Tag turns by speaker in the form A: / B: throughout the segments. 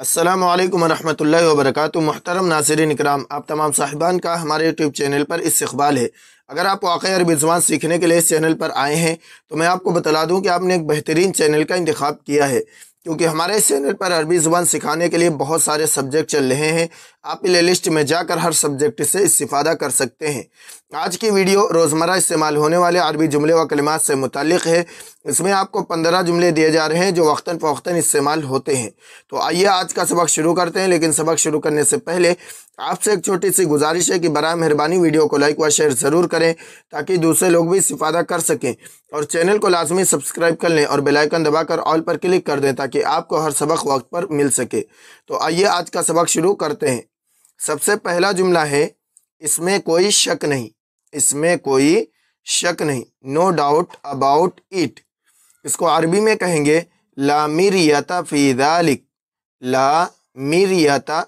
A: अस्सलामु अलैकुम वरहमतुल्लाहि वबरकातुहू। मुहतरम नाज़रीन इकराम, आप तमाम साहिबान का हमारे यूट्यूब चैनल पर इस्तक़बाल है। अगर आप वाक़ई अरबी ज़ुबान सीखने के लिए इस चैनल पर आए हैं तो मैं आपको बतला दूं कि आपने एक बेहतरीन चैनल का इंतखाब किया है, क्योंकि हमारे इस चैनल पर अरबी ज़ुबान सिखाने के लिए बहुत सारे सब्जेक्ट चल रहे हैं। आप प्ले लिस्ट में जाकर हर सब्जेक्ट से इस्तिफ़ादा कर सकते हैं। आज की वीडियो रोज़मर्रा इस्तेमाल होने वाले अरबी जुमले व कलिमात से मुताल्लिक़ है। इसमें आपको 15 जुमले दिए जा रहे हैं जो वक्तन फ़वक्तन इस्तेमाल होते हैं। तो आइए आज का सबक शुरू करते हैं, लेकिन सबक शुरू करने से पहले आपसे एक छोटी सी गुजारिश है कि बराए मेहरबानी वीडियो को लाइक व शेयर ज़रूर करें ताकि दूसरे लोग भी इस्तिफ़ादा कर सकें, और चैनल को लाजमी सब्सक्राइब कर लें और बेल आइकन दबाकर ऑल पर क्लिक कर दें ताकि आपको हर सबक वक्त पर मिल सके। तो आइए आज का सबक शुरू करते हैं। सबसे पहला जुमला है, इसमें कोई शक नहीं। इसमें कोई शक नहीं, नो डाउट अबाउट इट। इसको अरबी में कहेंगे ला मिरियता फ़ी ज़ालिक। ला मिरियता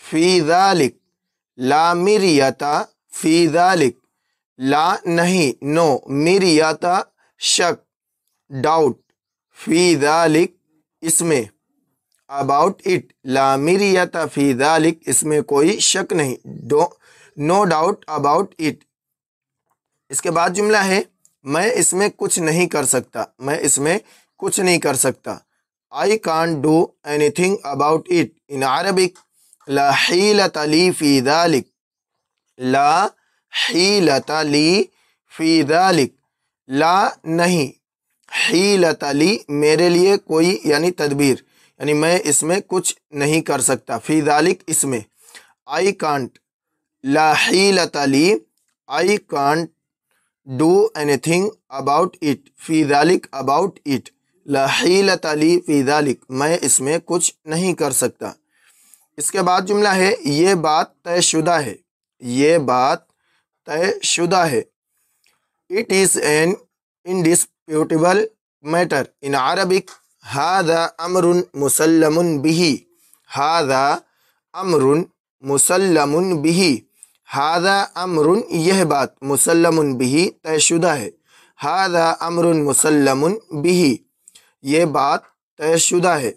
A: फ़ी ज़ालिक। ला मिरियता फ़ी ज़ालिक। ला नहीं, नो, मिरियता शक, डाउट, फ़ी ज़ालिक इसमें, अबाउट इट, ला मिरियता फ़ी ज़ालिक इसमें कोई शक नहीं, नो डाउट अबाउट इट। इसके बाद जुमला है, मैं इसमें कुछ नहीं कर सकता। मैं इसमें कुछ नहीं कर सकता। I can't do anything about it. In Arabic ला हीलत ली फ़ी ज़ालिक। ला हीलत ली फ़ी ज़ालिक। ला नहीं, हीलत ली मेरे लिए कोई यानी तदबीर, यानी मैं इसमें कुछ नहीं कर सकता। फ़ी ज़ालिक इसमें, आई कांट, ला हीलत ली, I can't do anything about it, फ़ी ज़ालिक अबाउट इट। ला हीलत ली फ़ी ज़ालिक, मैं इसमें कुछ नहीं कर सकता। इसके बाद जुमला है, ये बात तयशुदा है। ये बात तयशुदा है। It is an indisputable matter. In Arabic हाज़ा अम्रुन मुसल्लमुन बिही। हाज़ा अम्रुन मुसल्लमुन बिही। हाज़ा अम्रुन यह बात, मुसल्लमुन बिही तयशुदा है। हाज़ा अम्रुन मुसल्लमुन बिही ये बात तयशुदा है।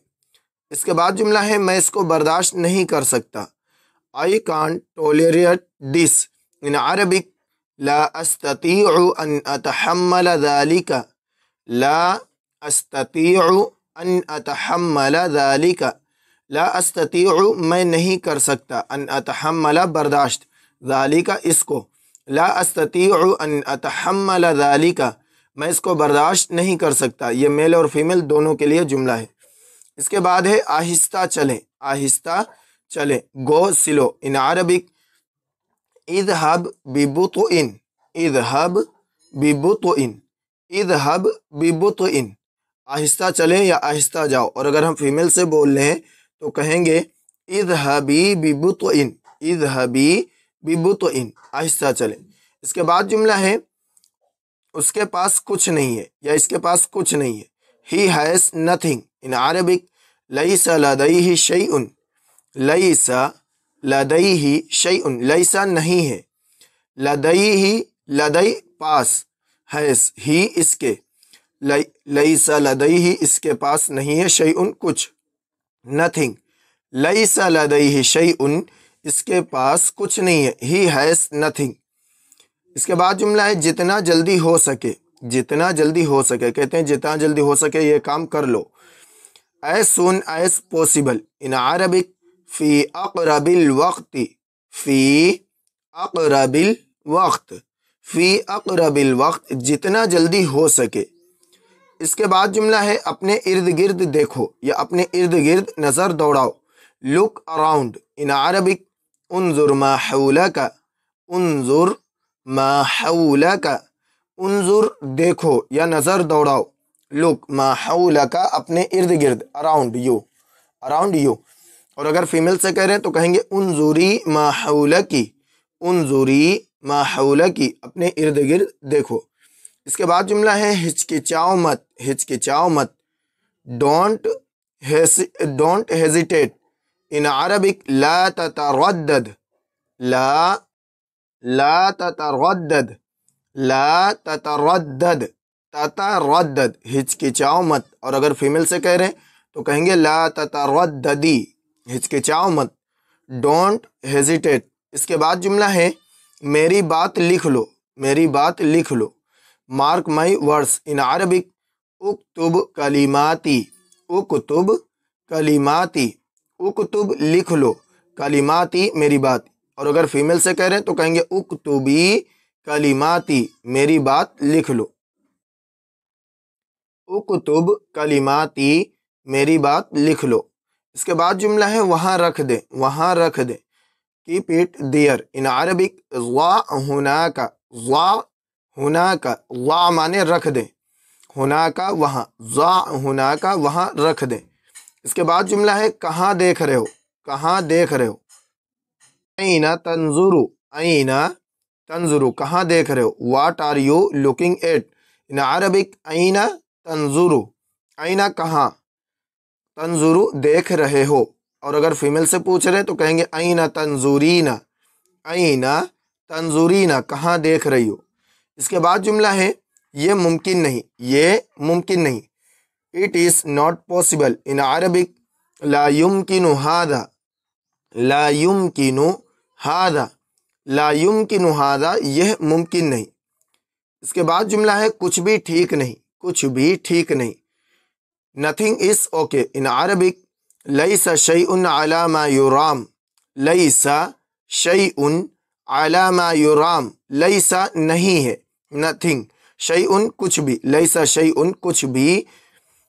A: इसके बाद जुमला है, मैं इसको बर्दाश्त नहीं कर सकता। I can't tolerate this. In Arabic ला अस्ततीउ अन अतहम्मल ज़ालिका। ला अस्ततीउ अन अतहम्मल ज़ालिका। ला अस्ततीउ मैं नहीं कर सकता, अन अतहम्मल बर्दाश्त, ज़ालिका इसको। ला अस्ततीउ अन अतहम्मल ज़ालिका मैं इसको बर्दाश्त नहीं कर सकता। ये मेल और फीमेल दोनों के लिए जुमला है। इसके बाद है, आहिस्ता चलें। आहिस्ता चलें, गो स्लो। In Arabic इज़हब बिबुत्इन। इज़हब बिबुत्इन। इज़हब बिबुत्इन आहिस्ता चलें या आहिस्ता जाओ। और अगर हम फीमेल से बोल रहे हैं तो कहेंगे इज़हबी बिबुत्इन। इज़हबी बिबुत्इन आहिस्ता चलें। इसके बाद जुमला है, उसके पास कुछ नहीं है या इसके पास कुछ नहीं है। He has nothing. In Arabic लैसा लदैहि शैउन। लैसा लदैहि शैउन लैसा नहीं है। लदैहि लदै पास, हैज़ ही इसके, लैसा लदैहि इसके पास नहीं है, शैउन कुछ, नथिंग। लैसा लदैहि शैउन इसके पास कुछ नहीं है। He has nothing. इसके बाद जुमला है, जितना जल्दी हो सके। जितना जल्दी हो सके, कहते हैं जितना जल्दी हो सके ये काम कर लो। As soon as possible. In Arabic फ़ी अक़रबिल वक्ति। फ़ी अक़रबिल वक्त। फ़ी अक़रबिल वक्त जितना जल्दी हो सके। इसके बाद जुमला है, अपने इर्द गिर्द देखो या अपने इर्द गिर्द नज़र दौड़ाओ। Look around. इन अरबिक उन्जुर मा हौलका। उन्जुर मा हौलका। उन्जुर देखो या नज़र दौड़ाओ। लुक मा हौलका अपने इर्द गिर्द, अराउंड यू, अराउंड यू। और अगर फीमेल से कह रहे हैं तो कहेंगे उन्जुरी मा हौलकी। उन्जुरी मा हौलकी अपने इर्द गिर्द देखो। इसके बाद जुमला है, हिचकिचाओ मत। हिचकिचाओ मत। Don't hesitate. इन अरबिक ला ततरद्दद। ला ततरद्दद। ला ततरद्दद। ततरद्दद हिचकिचाओ मत। और अगर फीमेल से कह रहे हैं तो कहेंगे ला ततरद्ददी। हिचकिचाओ मत, डोंट हेजिटेट। इसके बाद जुमला है मेरी बात लिख लो, मेरी बात लिख लो। Mark my words in Arabic उक्तुब कलिमाती, उक्तुब कलिमाती, उक्तुब लिख लो, कलिमाती मेरी बात। और अगर फीमेल से कह रहे हैं तो कहेंगे उक्तुबी कलिमाती, मेरी बात लिख लो। उक्तुब कलिमाती, मेरी बात लिख लो। इसके बाद जुमला है वहाँ रख दे, वहाँ रख दे। Keep it there in Arabic ज़ा हुनाका, ज़ा हुनाका, ज़ा माने रख दे, हुनाका वहाँ, ज़ा हुनाका वहाँ रख दे। इसके बाद जुमला है कहाँ देख रहे हो, कहाँ देख रहे हो। ऐना तंजुरु, ऐना तंजुरु, कहाँ देख रहे हो। What are you looking at in Arabic ऐना तंजुरु, ऐना कहाँ, तंजुरु देख रहे हो। और अगर फीमेल से पूछ रहे तो कहेंगे ऐना तंजुरीना, ऐना तंजुरीना, कहाँ देख रही हो। इसके बाद जुमला है ये मुमकिन नहीं, ये मुमकिन नहीं। It is not possible in Arabic ला युमकिनु हादा, ला युमकिनु हादा, ला युमकिनु हादा, यह मुमकिन नहीं। इसके बाद जुमला है कुछ भी ठीक नहीं, कुछ भी ठीक नहीं। Nothing is okay in Arabic लैसा शैउन अला मा युराम, लैसा शैउन अला मा युराम, लैसा नहीं है, नथिंग, शैउन कुछ भी, लैसा शैउन कुछ भी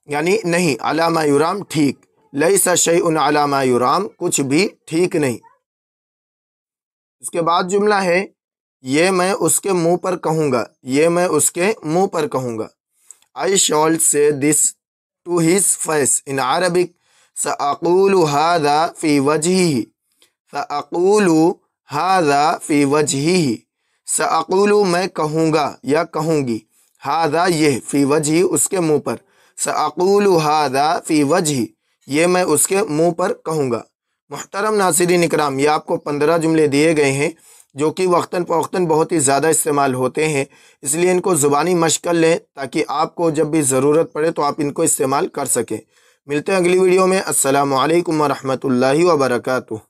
A: यानी नहीं, अला मा युराम ठीक, लैसा शैउन अला मा युराम कुछ भी ठीक नहीं। इसके बाद जुमला है ये मैं उसके मुंह पर कहूँगा, ये मैं उसके मुंह पर कहूँगा। I shall say this to his face in Arabic सअक़ूलु हादा फी वजहिही, सअक़ूलु हादा फी वजहिही, सअक़ूलु मैं कहूँगा या कहूँगी, हादा ये, फी वजही उसके मुंह पर, सअक़ूलु हादा फी वजही ये मैं उसके मुंह पर कहूँगा। मुहतरम नाज़रीन इकराम, ये आपको 15 जुमले दिए गए हैं जो कि वक्तन फ़वक्तन बहुत ही ज़्यादा इस्तेमाल होते हैं, इसलिए इनको ज़ुबानी मश्क कर लें ताकि आपको जब भी ज़रूरत पड़े तो आप इनको इस्तेमाल कर सकें। मिलते हैं अगली वीडियो में। अस्सलामु अलैकुम व रहमतुल्लाहि व बरकातुहू।